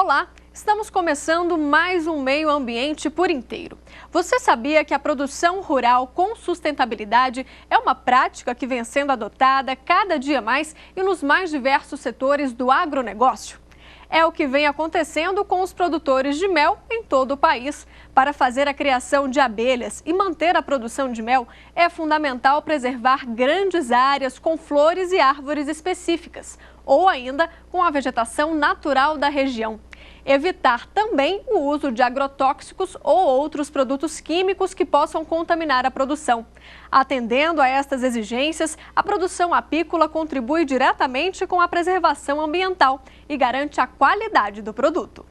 Olá, estamos começando mais um Meio Ambiente por Inteiro. Você sabia que a produção rural com sustentabilidade é uma prática que vem sendo adotada cada dia mais e nos mais diversos setores do agronegócio? É o que vem acontecendo com os produtores de mel em todo o país. Para fazer a criação de abelhas e manter a produção de mel, é fundamental preservar grandes áreas com flores e árvores específicas, ou ainda com a vegetação natural da região. Evitar também o uso de agrotóxicos ou outros produtos químicos que possam contaminar a produção. Atendendo a estas exigências, a produção apícola contribui diretamente com a preservação ambiental e garante a qualidade do produto.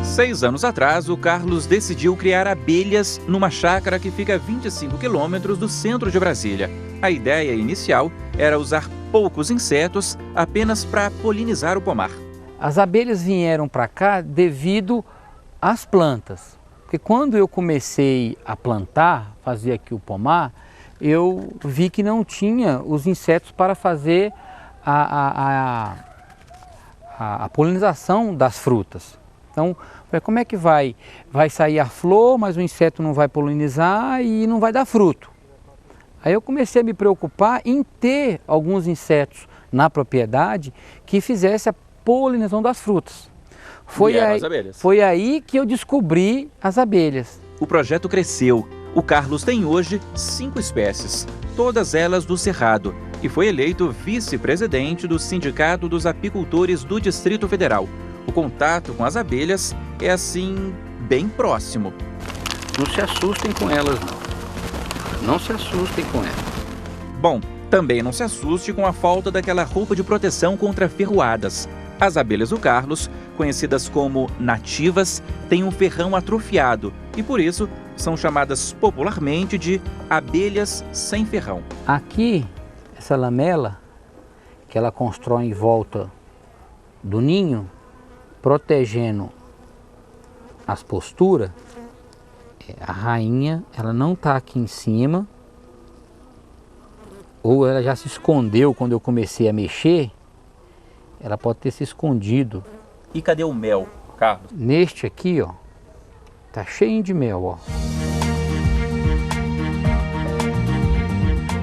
6 anos atrás, o Carlos decidiu criar abelhas numa chácara que fica a 25 quilômetros do centro de Brasília. A ideia inicial era usar poucos insetos apenas para polinizar o pomar. As abelhas vieram para cá devido às plantas. Porque quando eu comecei a plantar, fazer aqui o pomar, eu vi que não tinha os insetos para fazer a polinização das frutas. Então, como é que vai? Vai sair a flor, mas o inseto não vai polinizar e não vai dar fruto. Aí eu comecei a me preocupar em ter alguns insetos na propriedade que fizesse a polinização das frutas. Foi aí que eu descobri as abelhas. O projeto cresceu. O Carlos tem hoje 5 espécies, todas elas do Cerrado, e foi eleito vice-presidente do Sindicato dos Apicultores do Distrito Federal. O contato com as abelhas é assim, bem próximo. Não se assustem com elas, não. Não se assustem com elas. Bom, também não se assuste com a falta daquela roupa de proteção contra ferroadas. As abelhas do Carlos, conhecidas como nativas, têm um ferrão atrofiado e por isso são chamadas popularmente de abelhas sem ferrão. Aqui, essa lamela que ela constrói em volta do ninho, protegendo as posturas, a rainha ela não está aqui em cima, ou ela já se escondeu quando eu comecei a mexer, ela pode ter se escondido. E cadê o mel, Carlos? Neste aqui, ó, tá cheio de mel, ó.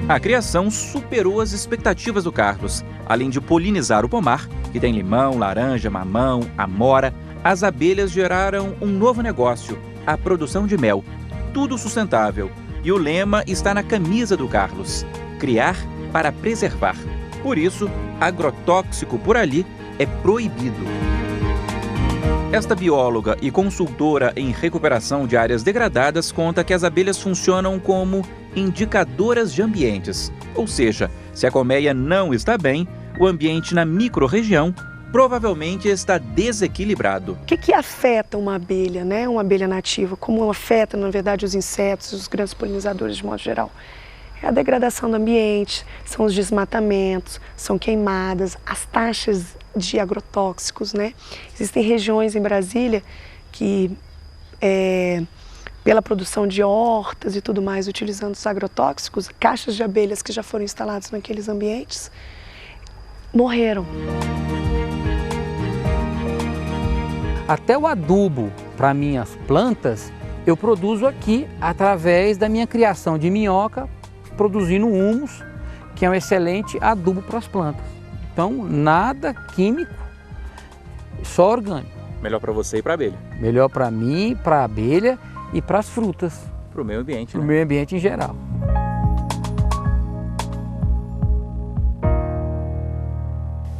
A criação superou as expectativas do Carlos. Além de polinizar o pomar, que tem limão, laranja, mamão, amora, as abelhas geraram um novo negócio, a produção de mel. Tudo sustentável. E o lema está na camisa do Carlos: criar para preservar. Por isso, agrotóxico por ali é proibido. Esta bióloga e consultora em recuperação de áreas degradadas conta que as abelhas funcionam como indicadoras de ambientes. Ou seja, se a colmeia não está bem, o ambiente na microrregião provavelmente está desequilibrado. O que afeta uma abelha, né? Uma abelha nativa? Como afeta, na verdade, os insetos, os grandes polinizadores de modo geral? É a degradação do ambiente, são os desmatamentos, são queimadas, as taxas de agrotóxicos, né? Existem regiões em Brasília que, pela produção de hortas e tudo mais, utilizando os agrotóxicos, caixas de abelhas que já foram instaladas naqueles ambientes, morreram. Até o adubo para minhas plantas, eu produzo aqui através da minha criação de minhoca, produzindo humus, que é um excelente adubo para as plantas. Então, nada químico, só orgânico. Melhor para você e para a abelha. Melhor para mim, para a abelha e para as frutas. Para o meio ambiente, Para o meio ambiente em geral.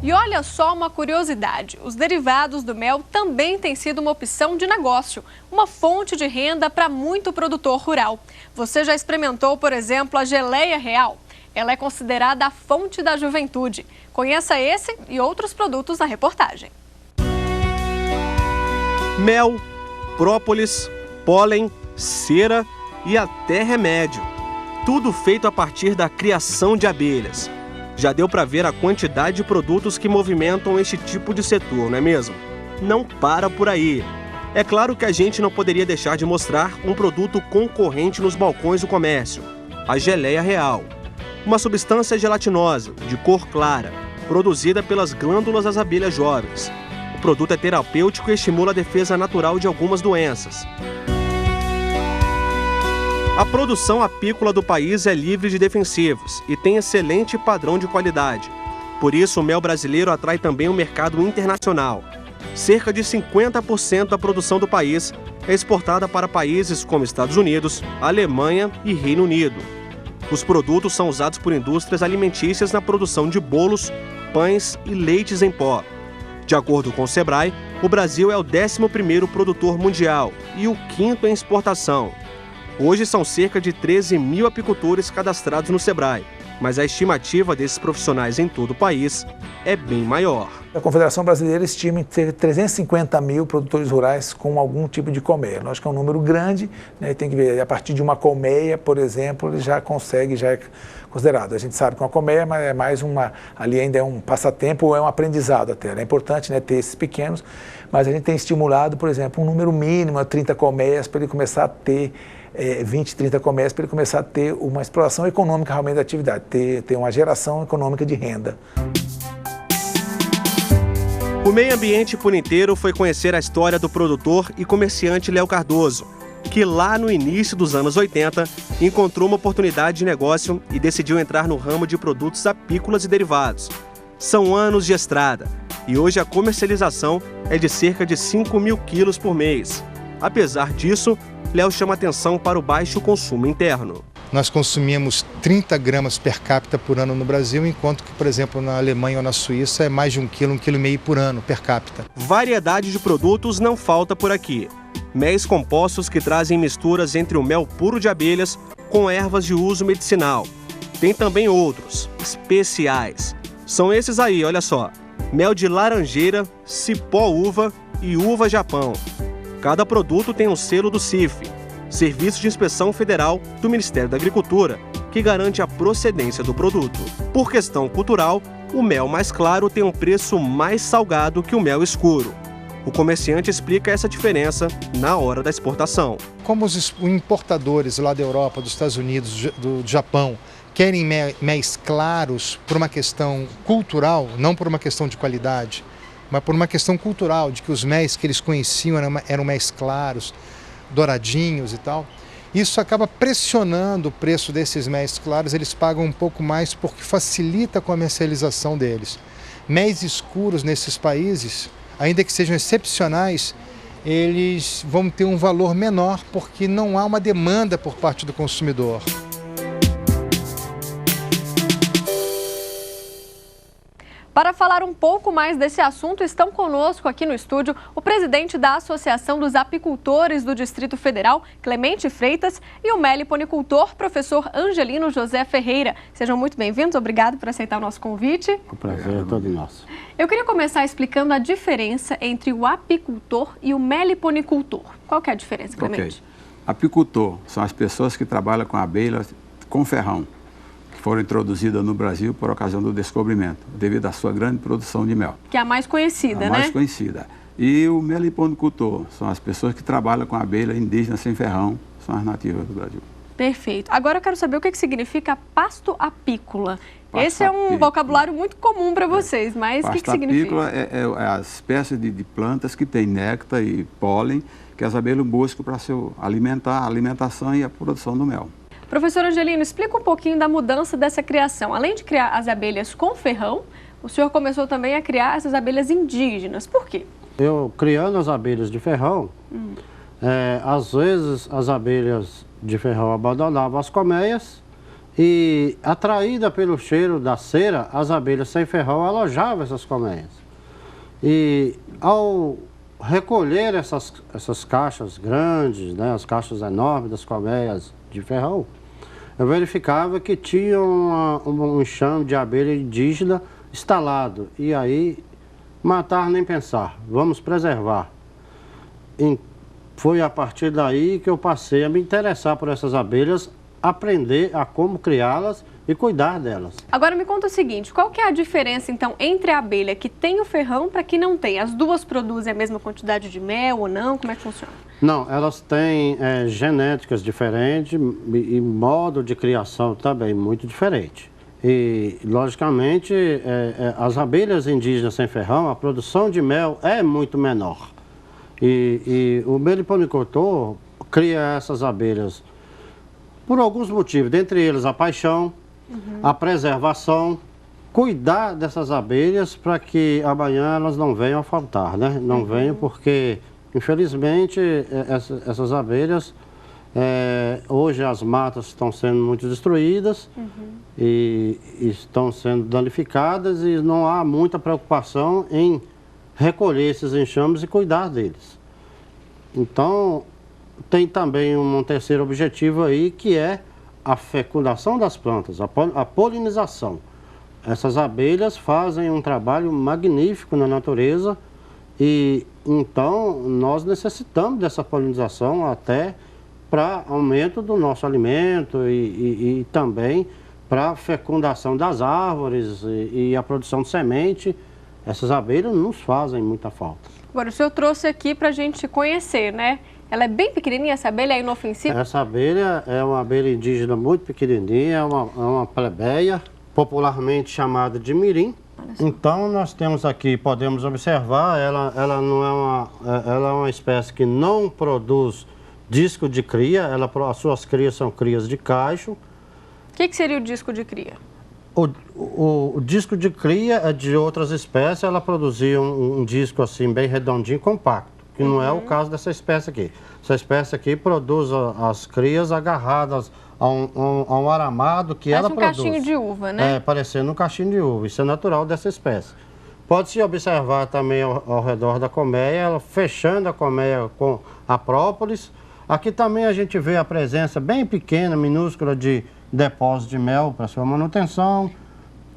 E olha só uma curiosidade, os derivados do mel também têm sido uma opção de negócio, uma fonte de renda para muito produtor rural. Você já experimentou, por exemplo, a geleia real? Ela é considerada a fonte da juventude. Conheça esse e outros produtos na reportagem. Mel, própolis, pólen, cera e até remédio. Tudo feito a partir da criação de abelhas. Já deu para ver a quantidade de produtos que movimentam este tipo de setor, não é mesmo? Não para por aí. É claro que a gente não poderia deixar de mostrar um produto concorrente nos balcões do comércio, a geleia real. Uma substância gelatinosa, de cor clara, produzida pelas glândulas das abelhas jovens. O produto é terapêutico e estimula a defesa natural de algumas doenças. A produção apícola do país é livre de defensivos e tem excelente padrão de qualidade. Por isso, o mel brasileiro atrai também o mercado internacional. Cerca de 50% da produção do país é exportada para países como Estados Unidos, Alemanha e Reino Unido. Os produtos são usados por indústrias alimentícias na produção de bolos, pães e leites em pó. De acordo com o Sebrae, o Brasil é o 11º produtor mundial e o 5º em exportação. Hoje são cerca de 13 mil apicultores cadastrados no Sebrae, mas a estimativa desses profissionais em todo o país é bem maior. A Confederação Brasileira estima ter 350 mil produtores rurais com algum tipo de colmeia. Lógico que é um número grande, né? Tem que ver, a partir de uma colmeia, por exemplo, ele já consegue, já é considerado. A gente sabe que uma colmeia é mais ali ainda é um passatempo ou é um aprendizado até. É importante, né, ter esses pequenos, mas a gente tem estimulado, por exemplo, um número mínimo, 30 colmeias, para ele começar a ter 20, 30 colmeias, para ele começar a ter uma exploração econômica realmente da atividade, ter uma geração econômica de renda. O Meio Ambiente por Inteiro foi conhecer a história do produtor e comerciante Léo Cardoso, que lá no início dos anos 80 encontrou uma oportunidade de negócio e decidiu entrar no ramo de produtos apícolas e derivados. São anos de estrada e hoje a comercialização é de cerca de 5 mil quilos por mês. Apesar disso, Léo chama atenção para o baixo consumo interno. Nós consumimos 30 gramas per capita por ano no Brasil, enquanto que, por exemplo, na Alemanha ou na Suíça é mais de 1 quilo, 1,5 quilo por ano per capita. Variedade de produtos não falta por aqui. Méis compostos que trazem misturas entre o mel puro de abelhas com ervas de uso medicinal. Tem também outros, especiais. São esses aí, olha só. Mel de laranjeira, cipó uva e uva Japão. Cada produto tem um selo do CIF, Serviço de Inspeção Federal do Ministério da Agricultura, que garante a procedência do produto. Por questão cultural, o mel mais claro tem um preço mais salgado que o mel escuro. O comerciante explica essa diferença na hora da exportação. Como os importadores lá da Europa, dos Estados Unidos, do Japão, querem méis claros por uma questão cultural, não por uma questão de qualidade, mas por uma questão cultural, de que os méis que eles conheciam eram méis claros, douradinhos e tal. Isso acaba pressionando o preço desses méis claros, eles pagam um pouco mais porque facilita a comercialização deles. Méis escuros nesses países, ainda que sejam excepcionais, eles vão ter um valor menor porque não há uma demanda por parte do consumidor. Para falar um pouco mais desse assunto, estão conosco aqui no estúdio o presidente da Associação dos Apicultores do Distrito Federal, Clemente Freitas, e o meliponicultor, professor Angelino José Ferreira. Sejam muito bem-vindos, obrigado por aceitar o nosso convite. O prazer é todo nosso. Eu queria começar explicando a diferença entre o apicultor e o meliponicultor. Qual que é a diferença, Clemente? Ok. Apicultor são as pessoas que trabalham com abelhas com ferrão, foram introduzidas no Brasil por ocasião do descobrimento, devido à sua grande produção de mel. Que é a mais conhecida, né? A mais conhecida. E o meliponicultor são as pessoas que trabalham com abelha indígena sem ferrão, são as nativas do Brasil. Perfeito. Agora eu quero saber o que significa pasto apícola. Pasto Esse é um apícola. Vocabulário muito comum para vocês, mas o que significa? Pasto apícola é a espécie de plantas que tem néctar e pólen que as abelhas buscam para a alimentação e a produção do mel. Professor Angelino, explica um pouquinho da mudança dessa criação. Além de criar as abelhas com ferrão, o senhor começou também a criar essas abelhas indígenas. Por quê? Eu criando as abelhas de ferrão, às vezes as abelhas de ferrão abandonavam as colmeias e, atraída pelo cheiro da cera, as abelhas sem ferrão alojavam essas colmeias. E ao recolher essas caixas grandes, né, as caixas enormes das colmeias de ferrão, eu verificava que tinha um enxame de abelha indígena instalado. E aí, matar nem pensar, vamos preservar. E foi a partir daí que eu passei a me interessar por essas abelhas, aprender a como criá-las e cuidar delas. Agora me conta o seguinte, qual que é a diferença então entre a abelha que tem o ferrão para que não tem? As duas produzem a mesma quantidade de mel ou não? Como é que funciona? Não, elas têm genéticas diferentes e modo de criação também muito diferente. E, logicamente, as abelhas indígenas sem ferrão, a produção de mel é muito menor. E o meliponicultor cria essas abelhas por alguns motivos, dentre eles a paixão, a preservação, cuidar dessas abelhas para que amanhã elas não venham a faltar, né? Não venham porque, infelizmente, essas abelhas, hoje as matas estão sendo muito destruídas e estão sendo danificadas e não há muita preocupação em recolher esses enxames e cuidar deles. Então, tem também um terceiro objetivo aí, que é a fecundação das plantas, a polinização. Essas abelhas fazem um trabalho magnífico na natureza e, então, nós necessitamos dessa polinização até para aumento do nosso alimento e também para a fecundação das árvores e a produção de semente. Essas abelhas nos fazem muita falta. Agora, o senhor trouxe aqui para a gente conhecer, né? Ela é bem pequenininha, essa abelha é inofensiva? Essa abelha é uma abelha indígena muito pequenininha, é uma plebeia, popularmente chamada de mirim. Então, nós temos aqui, podemos observar, ela é uma espécie que não produz disco de cria, as suas crias são crias de cacho. O que seria o disco de cria? O disco de cria é de outras espécies, ela produzia um disco assim bem redondinho, compacto, que não é o caso dessa espécie aqui. Essa espécie aqui produz as crias agarradas a um aramado que ela produz. Parece um cachinho de uva, né? Parecendo um cachinho de uva. Isso é natural dessa espécie. Pode-se observar também ao redor da colmeia, ela fechando a colmeia com a própolis. Aqui também a gente vê a presença bem pequena, minúscula de depósito de mel para sua manutenção.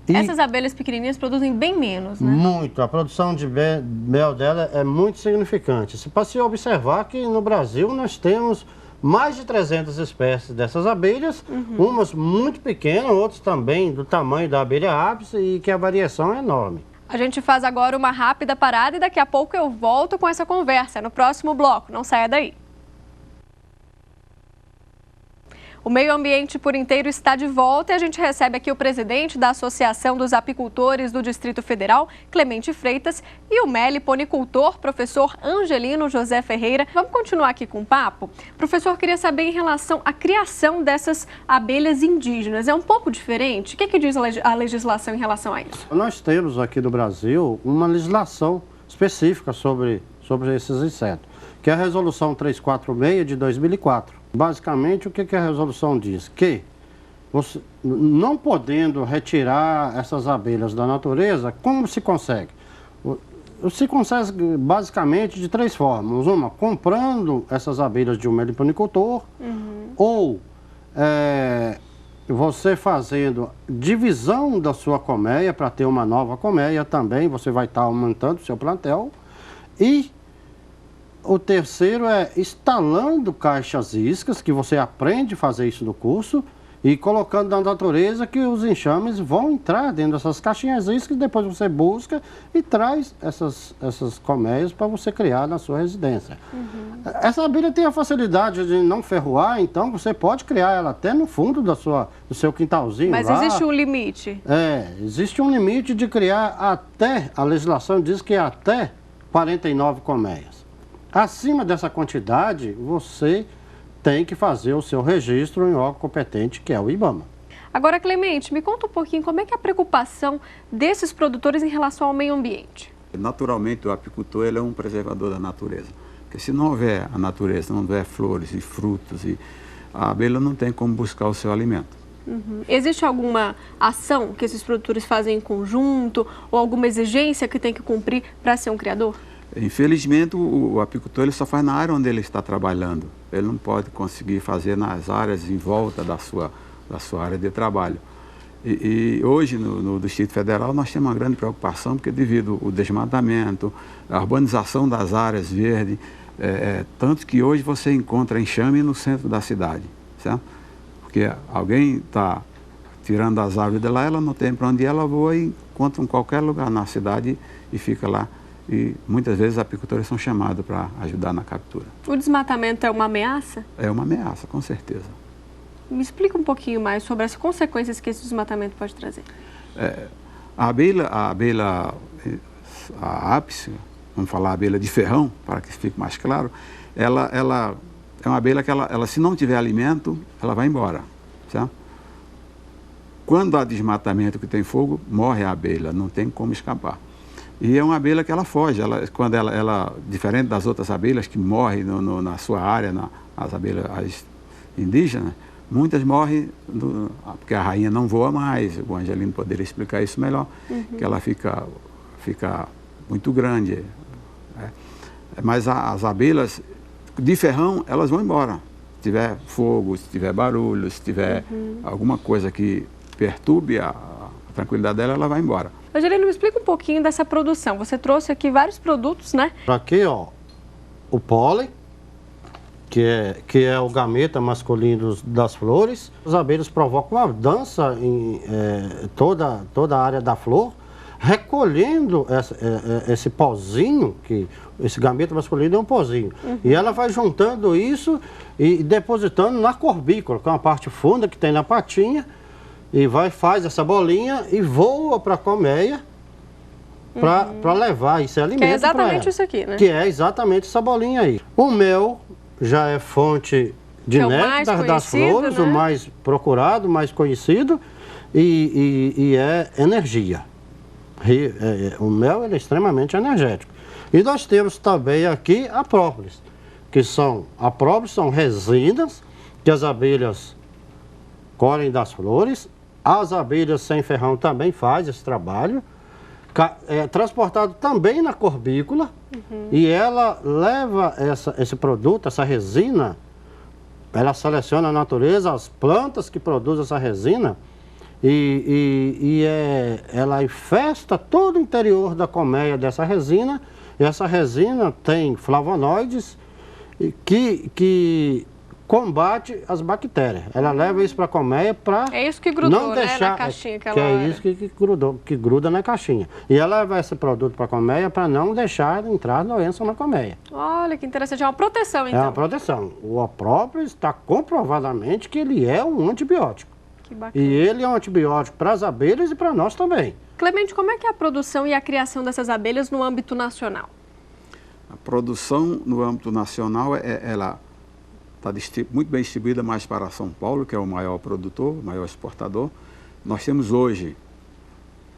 E essas abelhas pequenininhas produzem bem menos, né? Muito. A produção de mel dela é muito significante. Se pode observar que no Brasil nós temos mais de 300 espécies dessas abelhas, umas muito pequenas, outras também do tamanho da abelha ápice e que a variação é enorme. A gente faz agora uma rápida parada e daqui a pouco eu volto com essa conversa no próximo bloco. Não saia daí. O meio ambiente por inteiro está de volta e a gente recebe aqui o presidente da Associação dos Apicultores do Distrito Federal, Clemente Freitas, e o meliponicultor, professor Angelino José Ferreira. Vamos continuar aqui com o papo? Professor, queria saber em relação à criação dessas abelhas indígenas. É um pouco diferente? O que diz a legislação em relação a isso? Nós temos aqui no Brasil uma legislação específica sobre esses insetos, que é a Resolução 346 de 2004. Basicamente, o que a resolução diz? Que, você, não podendo retirar essas abelhas da natureza, como se consegue? Se consegue basicamente de três formas. Uma, comprando essas abelhas de um meliponicultor, ou você fazendo divisão da sua colmeia para ter uma nova colmeia também, você vai estar aumentando o seu plantel. E o terceiro é instalando caixas iscas, que você aprende a fazer isso no curso, e colocando na natureza que os enxames vão entrar dentro dessas caixinhas iscas, e depois você busca e traz essas colmeias para você criar na sua residência. Essa abelha tem a facilidade de não ferroar, então você pode criar ela até no fundo do seu quintalzinho. Mas lá. Existe um limite? Existe um limite de criar até, a legislação diz que até 49 colmeias. Acima dessa quantidade, você tem que fazer o seu registro em órgão competente, que é o IBAMA. Agora, Clemente, me conta um pouquinho como é que é a preocupação desses produtores em relação ao meio ambiente. Naturalmente, o apicultor ele é um preservador da natureza. Porque se não houver a natureza, não houver flores e frutos, a abelha não tem como buscar o seu alimento. Existe alguma ação que esses produtores fazem em conjunto ou alguma exigência que tem que cumprir para ser um criador? Infelizmente, o apicultor ele só faz na área onde ele está trabalhando. Ele não pode conseguir fazer nas áreas em volta da sua área de trabalho. E hoje, no Distrito Federal, nós temos uma grande preocupação, porque devido ao desmatamento, a urbanização das áreas verdes, tanto que hoje você encontra enxame no centro da cidade, certo? Porque alguém está tirando as árvores de lá, ela não tem para onde ela voa e encontra em qualquer lugar na cidade e fica lá. E muitas vezes os apicultores são chamados para ajudar na captura. O desmatamento é uma ameaça? É uma ameaça, com certeza. Me explica um pouquinho mais sobre as consequências que esse desmatamento pode trazer. A abelha ápice, vamos falar a abelha de ferrão, para que fique mais claro, ela é uma abelha que ela, se não tiver alimento, ela vai embora, certo? Quando há desmatamento que tem fogo, morre a abelha, não tem como escapar. E é uma abelha que ela foge, quando ela diferente das outras abelhas que morrem na sua área, as abelhas indígenas, muitas morrem porque a rainha não voa mais. O Angelino poderia explicar isso melhor, que ela fica muito grande. Mas as abelhas de ferrão, elas vão embora. Se tiver fogo, se tiver barulho, se tiver alguma coisa que perturbe a tranquilidade dela, ela vai embora. Angelino, me explica um pouquinho dessa produção. Você trouxe aqui vários produtos, né? Aqui, ó, o pólen, que é o gameta masculino das flores. As abelhas provocam uma dança em toda a área da flor, recolhendo esse pozinho, que esse gameta masculino é um pozinho. E ela vai juntando isso e depositando na corbícula, que é uma parte funda que tem na patinha, e faz essa bolinha e voa para a colmeia para levar esse alimento. Que é exatamente isso aqui, né? Que é exatamente essa bolinha aí. O mel já é fonte de néctar das flores, né? O mais procurado, mais conhecido, e é energia. O mel é extremamente energético. E nós temos também aqui a própolis, a própolis são resinas que as abelhas colhem das flores. As abelhas sem ferrão também fazem esse trabalho, transportado também na corbícula, e ela leva esse produto, essa resina, ela seleciona a natureza, as plantas que produzem essa resina, ela infesta todo o interior da colmeia dessa resina, e essa resina tem flavonoides que combate as bactérias. Ela leva isso para a colmeia para É isso que grudou, não deixar, né, na caixinha isso que gruda na caixinha. E ela leva esse produto para a colmeia para não deixar entrar doença na colmeia. Olha, que interessante. É uma proteção, então. É uma proteção. O própolis está comprovadamente que ele é um antibiótico. Que bacana. E ele é um antibiótico para as abelhas e para nós também. Clemente, como é que é a produção e a criação dessas abelhas no âmbito nacional? A produção no âmbito nacional, ela está muito bem distribuída mais para São Paulo, que é o maior produtor, o maior exportador. Nós temos hoje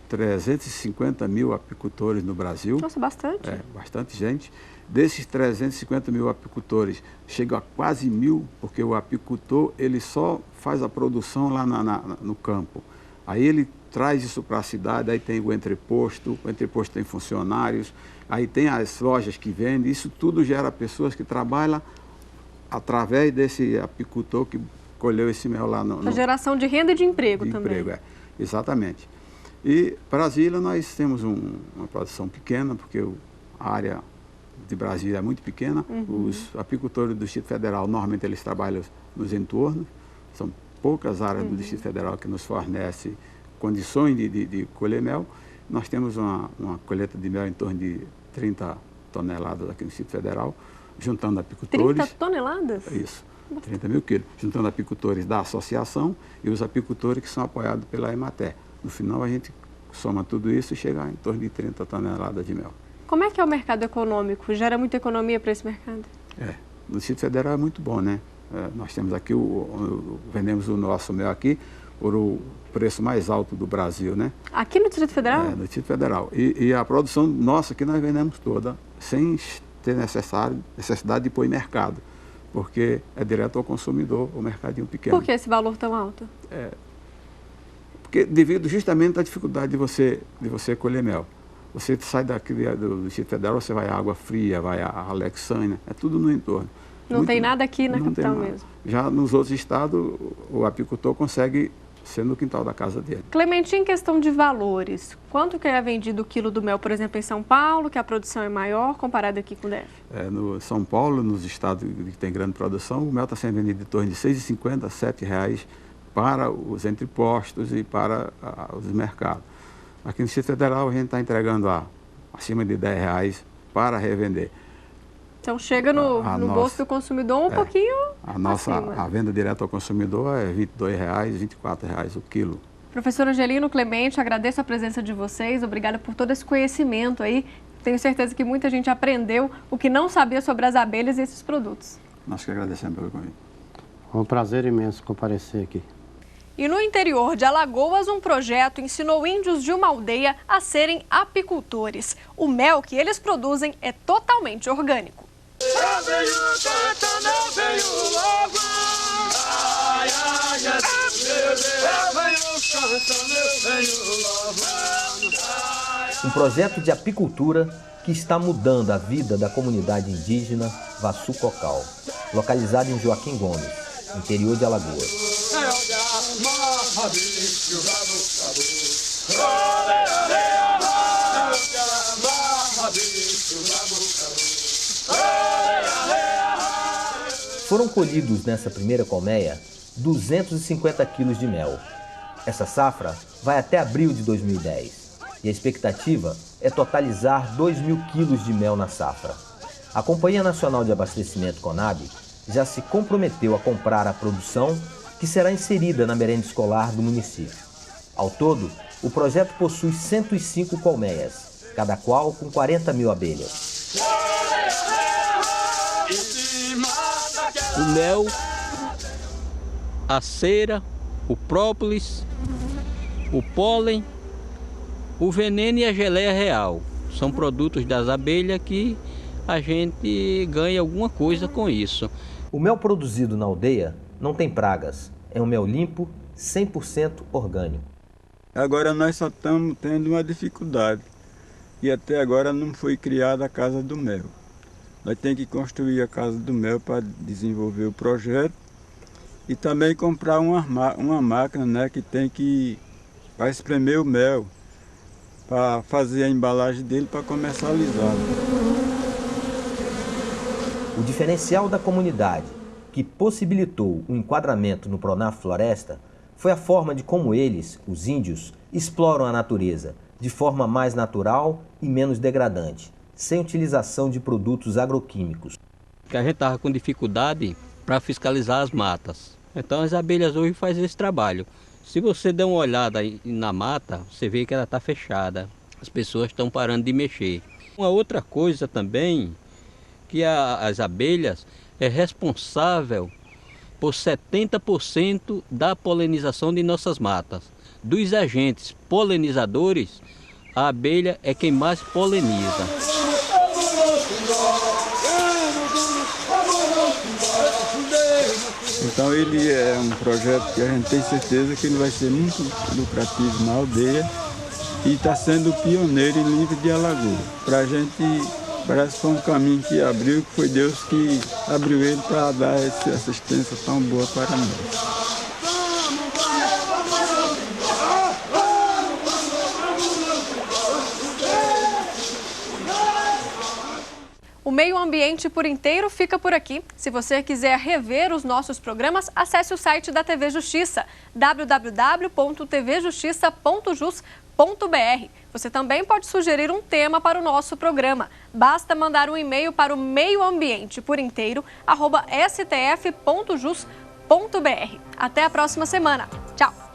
350 mil apicultores no Brasil. Nossa, bastante. Bastante gente. Desses 350 mil apicultores, chega a quase 1.000, porque o apicultor ele só faz a produção lá no campo. Aí ele traz isso para a cidade, aí tem o entreposto tem funcionários, aí tem as lojas que vendem, isso tudo gera pessoas que trabalham através desse apicultor que colheu esse mel lá no... A geração de renda e de emprego também. Emprego, exatamente. E Brasília nós temos uma produção pequena, porque a área de Brasília é muito pequena. Os apicultores do Distrito Federal, normalmente eles trabalham nos entornos. São poucas áreas do Distrito Federal que nos fornecem condições de colher mel. Nós temos uma colheita de mel em torno de 30 toneladas aqui no Distrito Federal, juntando apicultores... 30 toneladas? Isso, 30 mil quilos. Juntando apicultores da associação e os apicultores que são apoiados pela Emater. No final, a gente soma tudo isso e chega em torno de 30 toneladas de mel. Como é que é o mercado econômico? Gera muita economia para esse mercado? No Distrito Federal é muito bom, né? Nós temos aqui, vendemos o nosso mel aqui por o preço mais alto do Brasil, né? Aqui no Distrito Federal? No Distrito Federal. E a produção nossa aqui nós vendemos toda, sem ter necessidade de pôr em mercado, porque é direto ao consumidor, o mercadinho pequeno. Por que esse valor tão alto? Porque devido justamente à dificuldade de você colher mel. Você sai daqui do Distrito Federal, você vai à Água Fria, vai a Alexânia, é tudo no entorno. Não tem nada aqui na capital mesmo. Já nos outros estados, o apicultor consegue ser no quintal da casa dele. Clemente, em questão de valores, quanto que é vendido o quilo do mel, por exemplo, em São Paulo, que a produção é maior, comparado aqui com o DF? No São Paulo, nos estados que tem grande produção, o mel está sendo vendido em torno de R$ 6,50 a R$ 7,00 para os entrepostos e para os mercados. Aqui no Distrito Federal, a gente está entregando acima de R$ 10,00 para revender. Então chega no bolso do consumidor pouquinho a venda direta ao consumidor é R$ 22,00, R$ 24,00 o quilo. Professor Angelino Clemente, agradeço a presença de vocês, obrigada por todo esse conhecimento aí. Tenho certeza que muita gente aprendeu o que não sabia sobre as abelhas e esses produtos. Nós que agradecemos pelo convite. Foi um prazer imenso comparecer aqui. E no interior de Alagoas, um projeto ensinou índios de uma aldeia a serem apicultores. O mel que eles produzem é totalmente orgânico. Um projeto de apicultura que está mudando a vida da comunidade indígena Vassu Cocal, localizada em Joaquim Gomes, interior de Alagoas. Foram colhidos nessa primeira colmeia 250 quilos de mel. Essa safra vai até abril de 2010 e a expectativa é totalizar 2.000 quilos de mel na safra. A Companhia Nacional de Abastecimento Conab já se comprometeu a comprar a produção que será inserida na merenda escolar do município. Ao todo, o projeto possui 105 colmeias, cada qual com 40.000 abelhas. O mel, a cera, o própolis, o pólen, o veneno e a geleia real. São produtos das abelhas que a gente ganha alguma coisa com isso. O mel produzido na aldeia não tem pragas. É um mel limpo, 100% orgânico. Agora nós só estamos tendo uma dificuldade. E até agora não foi criada a Casa do Mel. Nós temos que construir a Casa do Mel para desenvolver o projeto e também comprar uma máquina, né, que tem que para espremer o mel, para fazer a embalagem dele para comercializar. O diferencial da comunidade que possibilitou o enquadramento no Pronaf Floresta foi a forma de como eles, os índios, exploram a natureza de forma mais natural e menos degradante, sem utilização de produtos agroquímicos. Que a gente estava com dificuldade para fiscalizar as matas. Então as abelhas hoje fazem esse trabalho. Se você der uma olhada na mata, você vê que ela está fechada. As pessoas estão parando de mexer. Uma outra coisa também, que as abelhas é responsável por 70% da polinização de nossas matas. Dos agentes polinizadores, a abelha é quem mais poliniza. Então ele é um projeto que a gente tem certeza que ele vai ser muito lucrativo na aldeia e está sendo pioneiro em livre de Alagoas. Para a gente parece que foi um caminho que abriu, que foi Deus que abriu ele para dar essa assistência tão boa para nós. O Meio Ambiente por Inteiro fica por aqui. Se você quiser rever os nossos programas, acesse o site da TV Justiça, www.tvjustiça.jus.br. Você também pode sugerir um tema para o nosso programa. Basta mandar um e-mail para o meioambienteporinteiro@stf.jus.br. Até a próxima semana. Tchau!